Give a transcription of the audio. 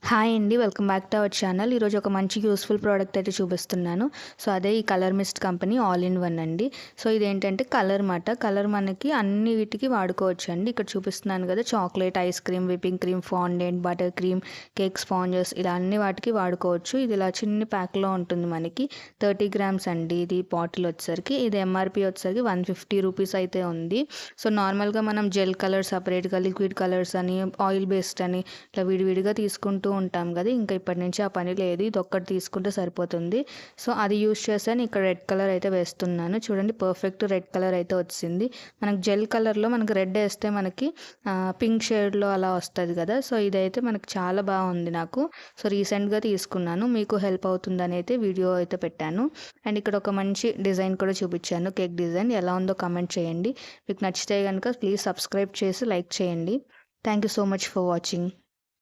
Hi అండి. Welcome back to our channel. ఈరోజు ఒక మంచి యూస్‌ఫుల్ ప్రోడక్ట్ అయితే చూపిస్తున్నాను. సో, అదే ఈ colour mist company all in one అండి. సో, ఇదేంటంటే కలర్ మాట. కలర్ మనకి అన్ని వీటికి వాడుకోవచ్చండి. ఇక్కడ చూపిస్తున్నాను కదా! Chocolate, ice cream, whipping cream, fondant, butter cream, cake sponges ఇలా అన్ని వాటికి వాడుకోవచ్చు. ఇది ఇలా చిన్ని ప్యాక్‌లో ఉంటుంది మనకి. 30 గ్రామ్స్ అండి ఇది బాటిల్ వచ్చేసరికి. ఇది ఎంఆర్‌పీ వచ్చేసరికి ₹150 అయితే ఉంది. సో, నార్మల్‌గా మనం జెల్ కలర్ సెపరేట్‌గా, లిక్విడ్ కలర్స్ అని, ఆయిల్ బేస్డ్ అని ఇట్లా విడివిడిగా తీసుకుంటూ ఉంటాం కదా! ఇంకా ఇప్పటి నుంచి ఆ పని లేదు. ఇదొక్కటి తీసుకుంటే సరిపోతుంది. సో, అది యూజ్ చేశాను. ఇక్కడ రెడ్ కలర్ అయితే వేస్తున్నాను. చూడండి పర్ఫెక్ట్ రెడ్ కలర్ అయితే వచ్చింది. మనకు జెల్ కలర్‌లో మనకి రెడ్ ఏస్తే మనకి పింక్ షేడ్‌లో అలా వస్తది కదా! సో, ఇదైతే మనకి చాలా బాగుంది నాకు. సో, రీసెంట్‌గా తీసుకున్నాను. మీకు హెల్ప్ అవుతుందని అయితే వీడియో అయితే పెట్టాను. అండ్ ఇక్కడ ఒక మంచి డిజైన్ కూడా చూపించాను. కేక్ డిజైన్ ఎలా ఉందో కామెంట్ చేయండి. మీకు నచ్చితే గనుక ప్లీజ్ సబ్స్క్రైబ్ చేసి లైక్ చేయండి. Thank you so much for watching.